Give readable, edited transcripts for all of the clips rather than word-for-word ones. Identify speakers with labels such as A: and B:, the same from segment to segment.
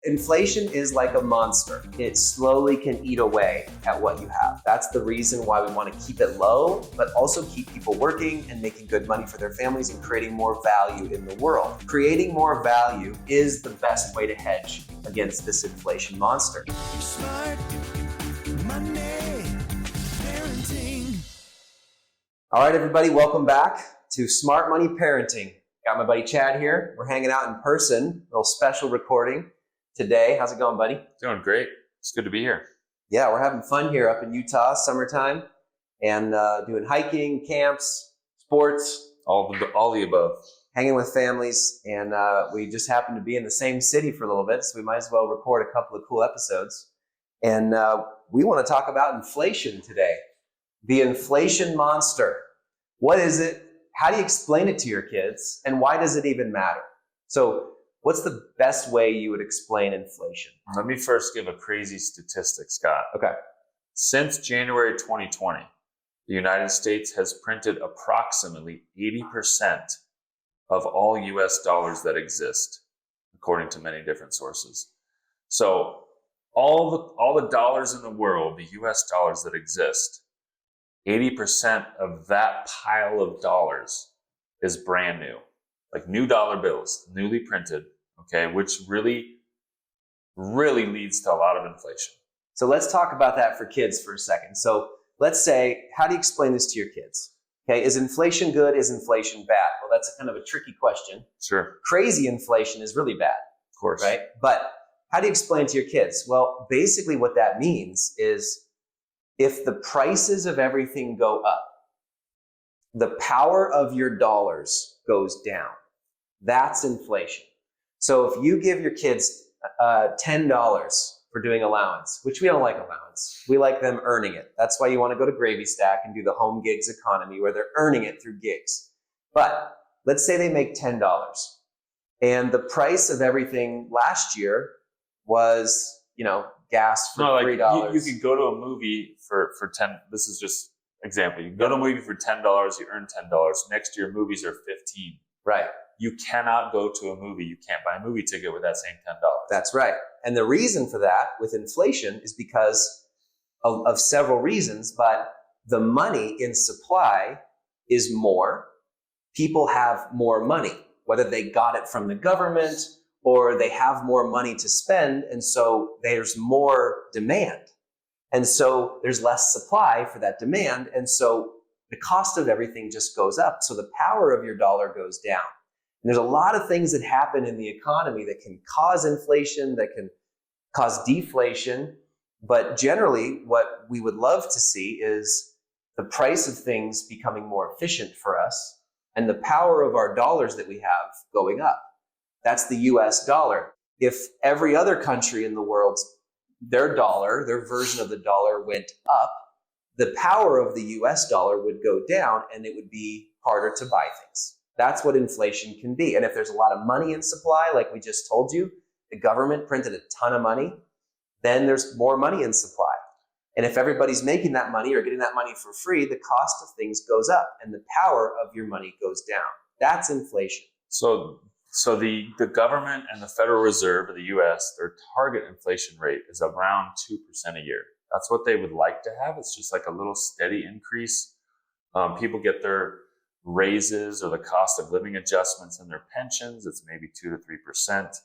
A: Inflation is like a monster. It slowly can eat away at what you have. That's the reason why we want to keep it low, but also keep people working and making good money for their families and creating more value in the world. Creating more value is the best way to hedge against this inflation monster.
B: Smart money parenting.
A: All right, everybody, welcome back to Smart Money Parenting. Got my buddy Chad here. We're hanging out in person, a little special recording today. How's it going, buddy?
C: Doing great. It's good to be here.
A: Yeah, we're having fun here up in Utah, summertime, and doing hiking, camps, sports,
C: All the above.
A: hanging with families, and we just happen to be in the same city for a little bit, so we might as well record a couple of cool episodes. And we want to talk about inflation today. The inflation monster. What is it? How do you explain it to your kids? And why does it even matter? So what's the best way you would explain inflation?
C: Let me first give a crazy statistic, Scott.
A: Okay.
C: Since January 2020, the United States has printed approximately 80% of all US dollars that exist, according to many different sources. So all the dollars in the world, the US dollars that exist, 80% of that pile of dollars is brand new, like new dollar bills, newly printed, okay, which really leads to a lot of inflation.
A: So let's talk about that for kids for a second. So let's say, how do you explain this to your kids? Okay, is inflation good? Is inflation bad? Well, that's kind of a tricky question.
C: Sure.
A: Crazy inflation is really bad,
C: Of course.
A: right? But how do you explain it to your kids? Well, basically what that means is if the prices of everything go up, the power of your dollars goes down. That's inflation. So if you give your kids $10 for doing allowance, which we don't like allowance, we like them earning it. That's why you want to go to Gravy Stack and do the home gigs economy where they're earning it through gigs. But let's say they make $10 and the price of everything last year was, gas for $3.
C: You could go to a movie for 10. This is just example. You can go to a movie for $10. You earn $10. Next year, movies are $15.
A: Right.
C: You cannot go to a movie. You can't buy a movie ticket with that same $10.
A: That's right. And the reason for that with inflation is because of several reasons, but the money in supply is more. People have more money, whether they got it from the government or they have more money to spend, and so there's more demand. And so there's less supply for that demand, and so the cost of everything just goes up. So the power of your dollar goes down. And there's a lot of things that happen in the economy that can cause inflation, that can cause deflation, but generally what we would love to see is the price of things becoming more efficient for us and the power of our dollars that we have going up. That's the US dollar. If every other country in the world, their dollar, their version of the dollar went up, the power of the US dollar would go down and it would be harder to buy things. That's what inflation can be. And if there's a lot of money in supply, like we just told you, the government printed a ton of money, then there's more money in supply. And if everybody's making that money or getting that money for free, the cost of things goes up and the power of your money goes down. That's inflation.
C: So the government and the Federal Reserve of the U.S., their target inflation rate is around 2% a year. That's what they would like to have. It's just like a little steady increase. People get their raises or the cost of living adjustments in their pensions. It's maybe 2 to 3%.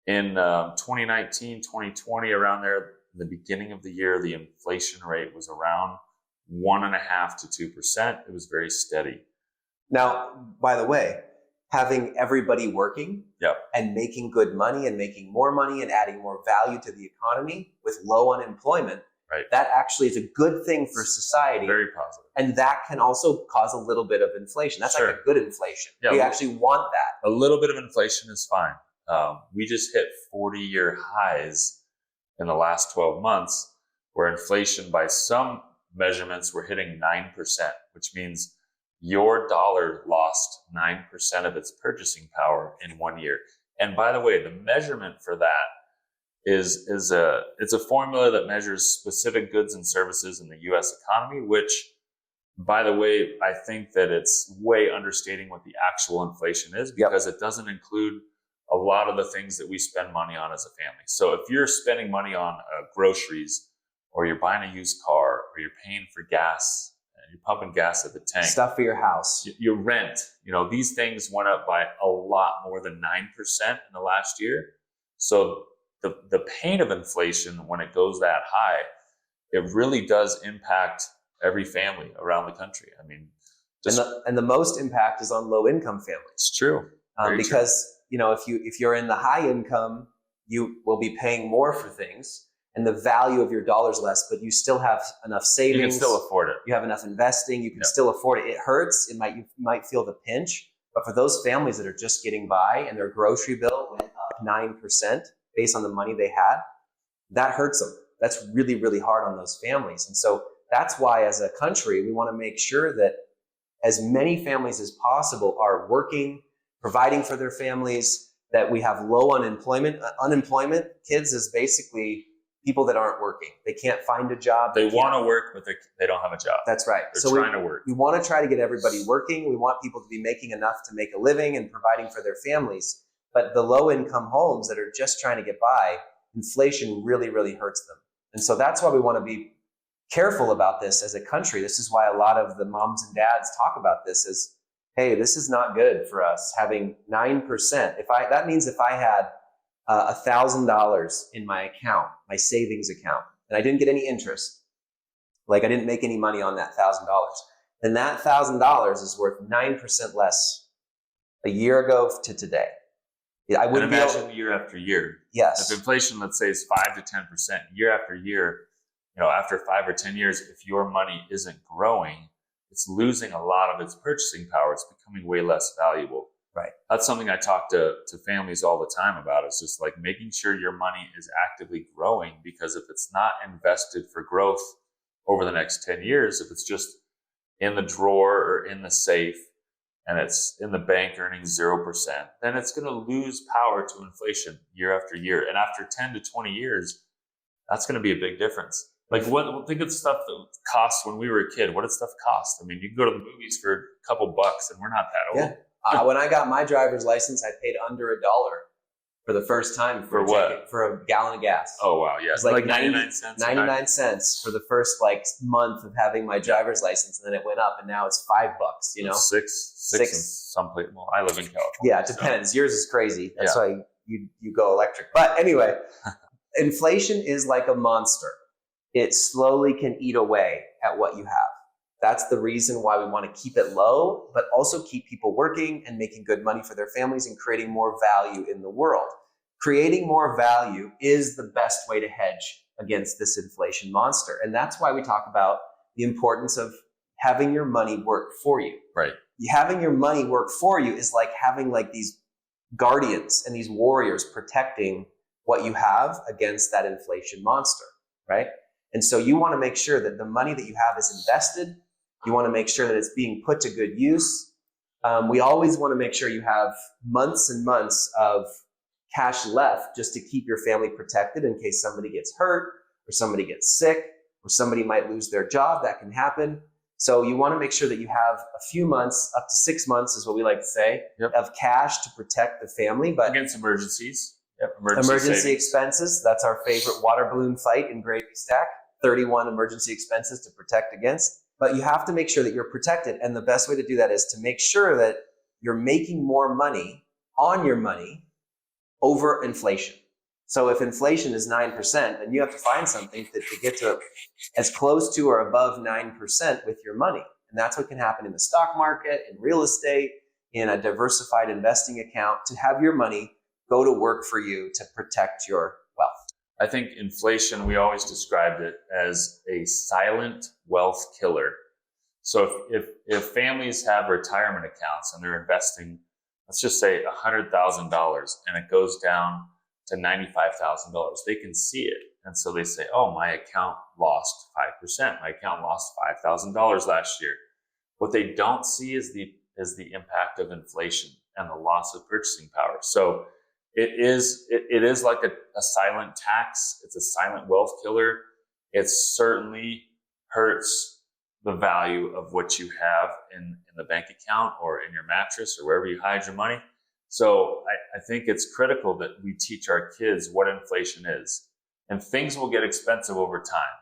C: In 2019, 2020, around there, the beginning of the year, the inflation rate was around 1.5% to 2%. It was very steady.
A: Now, by the way, having everybody working
C: Yep.
A: and making good money and making more money and adding more value to the economy with low unemployment,
C: right,
A: that actually is a good thing for society.
C: Very positive.
A: And that can also cause a little bit of inflation. That's
C: Sure.
A: like a good inflation.
C: Yeah,
A: we actually want that.
C: A little bit of inflation is fine. We just hit 40-year highs in the last 12 months, where inflation by some measurements we're hitting 9%, which means your dollar lost 9% of its purchasing power in 1 year. And by the way, the measurement for that is a formula that measures specific goods and services in the U.S. economy, which, by the way, I think that it's way understating what the actual inflation is, because it doesn't include a lot of the things that we spend money on as a family. So if you're spending money on groceries, or you're buying a used car, or you're paying for gas, and you're pumping gas at the tank,
A: stuff for your house,
C: your rent, these things went up by a lot more than 9% in the last year. So the pain of inflation, when it goes that high, it really does impact every family around the country. I mean,
A: and the most impact is on low income families.
C: It's true.
A: Because if you're in the high income, you will be paying more for things, and the value of your dollar's less, but you still have enough savings.
C: You can still afford it.
A: You have enough investing. You can still afford it. It hurts. You might feel the pinch, but for those families that are just getting by and their grocery bill went up 9% based on the money they had, that hurts them. That's really, really hard on those families. And so that's why, as a country, we want to make sure that as many families as possible are working, providing for their families, that we have low unemployment. Unemployment, kids, is basically people that aren't working. They can't find a job.
C: They want to work, but they don't have a job.
A: That's right.
C: They're trying to work.
A: We want to try to get everybody working. We want people to be making enough to make a living and providing for their families. But the low-income homes that are just trying to get by, inflation really, really hurts them. And so that's why we want to be careful about this as a country. This is why a lot of the moms and dads talk about this as, hey, this is not good for us, having 9%. That means if I had $1,000 in my account, my savings account, and I didn't get any interest, like I didn't make any money on that $1,000, then that $1,000 is worth 9% less a year ago to today. I wouldn't
C: imagine year after year.
A: Yes.
C: If inflation, let's say, is 5 to 10% year after year, after 5 or 10 years, if your money isn't growing, it's losing a lot of its purchasing power. It's becoming way less valuable.
A: Right.
C: That's something I talk to families all the time about. It's just like making sure your money is actively growing, because if it's not invested for growth over the next 10 years, if it's just in the drawer or in the safe and it's in the bank earning 0%, then it's going to lose power to inflation year after year. And after 10 to 20 years, that's going to be a big difference. Like think of the stuff that cost when we were a kid. What did stuff cost? I mean, you can go to the movies for a couple bucks, and we're not that old.
A: Yeah. When I got my driver's license, I paid under $1 for the first time
C: for what?
A: For a gallon of gas.
C: Oh wow, yeah,
A: It was like
C: 99 cents.
A: 99 cents for the first month of having my driver's license, and then it went up, and now it's $5.
C: Six in some place. Well, I live in California.
A: Yeah, it depends. Yours is crazy. That's why you go electric. But anyway, inflation is like a monster. It slowly can eat away at what you have. That's the reason why we want to keep it low, but also keep people working and making good money for their families and creating more value in the world. Creating more value is the best way to hedge against this inflation monster. And that's why we talk about the importance of having your money work for you.
C: Right.
A: Having your money work for you is like having these guardians and these warriors protecting what you have against that inflation monster, right? And so you want to make sure that the money that you have is invested. You want to make sure that it's being put to good use. We always want to make sure you have months and months of cash left just to keep your family protected in case somebody gets hurt or somebody gets sick or somebody might lose their job. That can happen. So you want to make sure that you have a few months, up to 6 months is what we like to say, of cash to protect the family. But
C: against emergencies. Yep,
A: emergency expenses. That's our favorite water balloon fight in Gravy Stack. 31 emergency expenses to protect against. But you have to make sure that you're protected. And the best way to do that is to make sure that you're making more money on your money over inflation. So if inflation is 9%, then you have to find something to get to as close to or above 9% with your money. And that's what can happen in the stock market, in real estate, in a diversified investing account, to have your money go to work for you to protect your wealth.
C: I think inflation, we always described it as a silent wealth killer. So if families have retirement accounts and they're investing, let's just say $100,000, and it goes down to $95,000, they can see it. And so they say, oh, my account lost 5%. My account lost $5,000 last year. What they don't see is the impact of inflation and the loss of purchasing power. So it is like a silent tax. It's a silent wealth killer. It certainly hurts the value of what you have in the bank account or in your mattress or wherever you hide your money. So I think it's critical that we teach our kids what inflation is. And things will get expensive over time.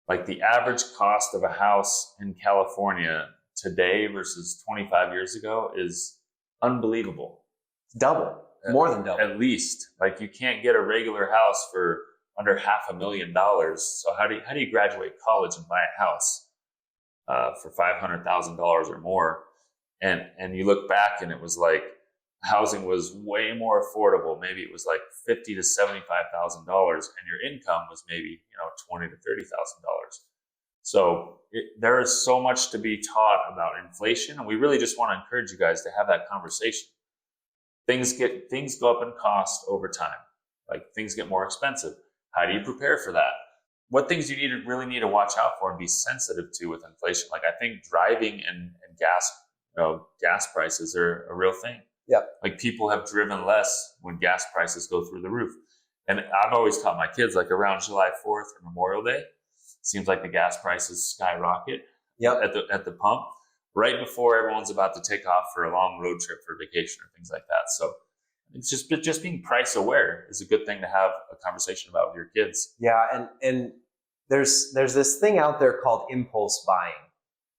C: Like the average cost of a house in California today versus 25 years ago is unbelievable.
A: Double, more than double.
C: At least. Like you can't get a regular house for under $500,000. So how do you graduate college and buy a house for $500,000 or more? And you look back and it was like housing was way more affordable. Maybe it was like $50,000 to $75,000, and your income was maybe $20,000 to $30,000. So there is so much to be taught about inflation, and we really just want to encourage you guys to have that conversation. Things go up in cost over time. Like things get more expensive. How do you prepare for that? What things do you really need to watch out for and be sensitive to with inflation? Like I think driving and gas prices are a real thing.
A: Yep.
C: Like people have driven less when gas prices go through the roof. And I've always taught my kids, like around July 4th or Memorial Day, seems like the gas prices skyrocket at the pump right before everyone's about to take off for a long road trip for vacation or things like that. So it's just being price aware is a good thing to have a conversation about with your kids.
A: Yeah, and there's this thing out there called impulse buying.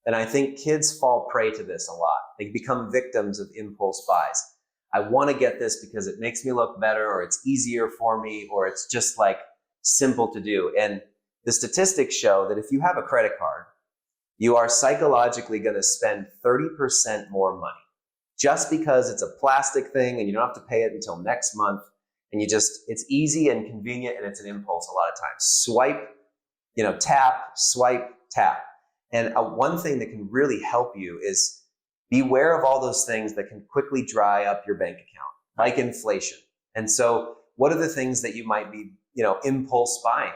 A: And I think kids fall prey to this a lot. They become victims of impulse buys. I want to get this because it makes me look better, or it's easier for me, or it's just like simple to do. And the statistics show that if you have a credit card, you are psychologically going to spend 30% more money just because it's a plastic thing and you don't have to pay it until next month. And it's easy and convenient, and it's an impulse a lot of times. Swipe, tap, swipe, tap. And one thing that can really help you is beware of all those things that can quickly dry up your bank account, like inflation. And so what are the things that you might be, impulse buying?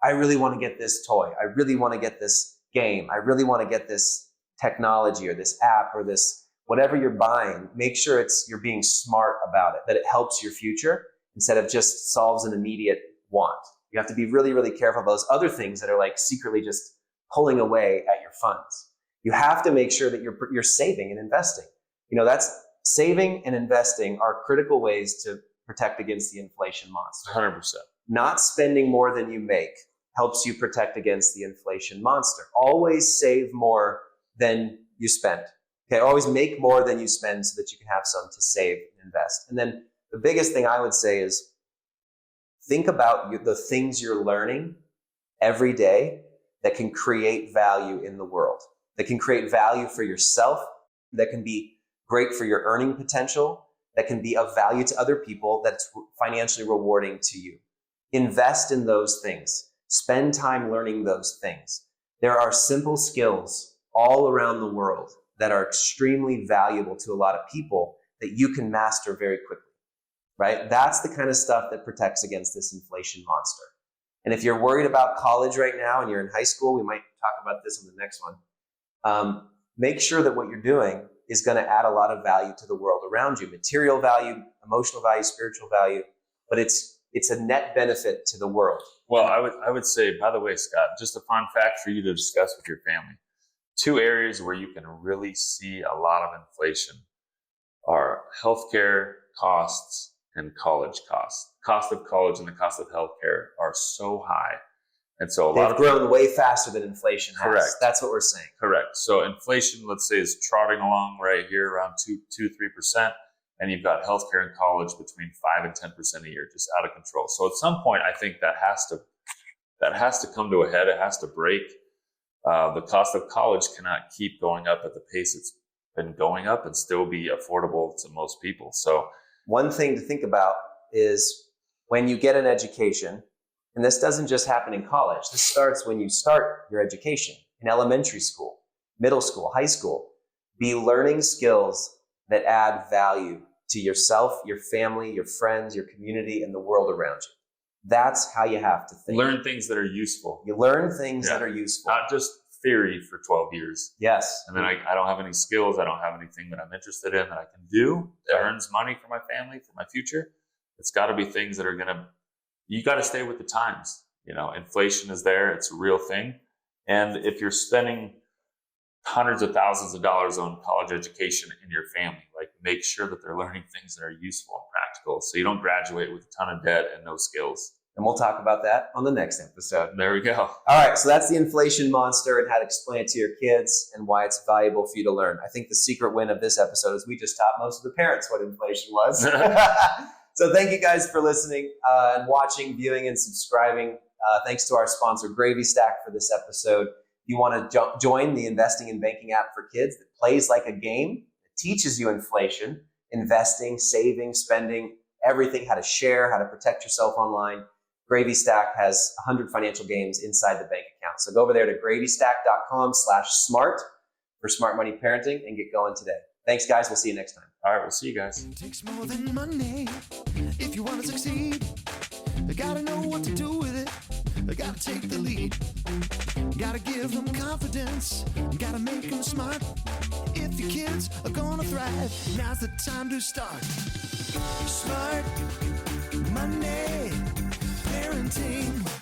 A: I really want to get this toy. I really want to get this game. I really want to get this technology or this app or this, whatever you're buying. Make sure you're being smart about it, that it helps your future instead of just solves an immediate want. You have to be really, really careful of those other things that are like secretly just pulling away at your funds. You have to make sure that you're saving and investing. That's saving and investing are critical ways to protect against the inflation monster.
C: 100%.
A: Not spending more than you make helps you protect against the inflation monster. Always save more than you spend. Okay, always make more than you spend so that you can have some to save and invest. And then the biggest thing I would say is think about the things you're learning every day that can create value in the world, that can create value for yourself, that can be great for your earning potential, that can be of value to other people, that's financially rewarding to you. Invest in those things. Spend time learning those things. There are simple skills all around the world that are extremely valuable to a lot of people that you can master very quickly, right? That's the kind of stuff that protects against this inflation monster. And if you're worried about college right now and you're in high school, we might talk about this on the next one. Make sure that what you're doing is going to add a lot of value to the world around you. Material value, emotional value, spiritual value, but it's a net benefit to the world.
C: Well, I would say, by the way, Scott, just a fun fact for you to discuss with your family. 2 areas where you can really see a lot of inflation are healthcare costs and college costs. Cost of college and the cost of healthcare are so high. And so
A: they've grown way faster than inflation has.
C: Correct.
A: That's what we're saying.
C: Correct. So inflation, let's say, is trotting along right here around 2-3%. And you've got healthcare and college between 5 and 10% a year, just out of control. So at some point, I think that has to come to a head. It has to break. The cost of college cannot keep going up at the pace it's been going up and still be affordable to most people. So
A: one thing to think about is when you get an education, and this doesn't just happen in college. This starts when you start your education in elementary school, middle school, high school. Be learning skills that add value to yourself, your family, your friends, your community, and the world around you. That's how you have to think.
C: Learn things that are useful.
A: You learn things that are useful.
C: Not just theory for 12 years.
A: Yes.
C: And then I don't have any skills. I don't have anything that I'm interested in that I can do that earns money for my family, for my future. It's got to be things that are you got to stay with the times. Inflation is there. It's a real thing. And if you're spending hundreds of thousands of dollars on college education in your family. Like, make sure that they're learning things that are useful and practical, so you don't graduate with a ton of debt and no skills.
A: And we'll talk about that on the next episode.
C: There we go.
A: All right, so that's the inflation monster and how to explain it to your kids and why it's valuable for you to learn. I think the secret win of this episode is we just taught most of the parents what inflation was. So thank you guys for listening and watching, viewing, and subscribing. Thanks to our sponsor, Gravy Stack, for this episode. If you want to join the investing and banking app for kids that plays like a game, that teaches you inflation, investing, saving, spending, everything, how to share, how to protect yourself online, Gravy Stack has 100 financial games inside the bank account. So go over there to gravystack.com/smart for smart money parenting and get going today. Thanks, guys. We'll see you next time.
C: All right, we'll see you guys.
B: It takes more than money if you want to succeed. You gotta know what to do with it. You gotta take the lead. You gotta give them confidence. You gotta make them smart. If your kids are gonna thrive, now's the time to start. Smart money parenting.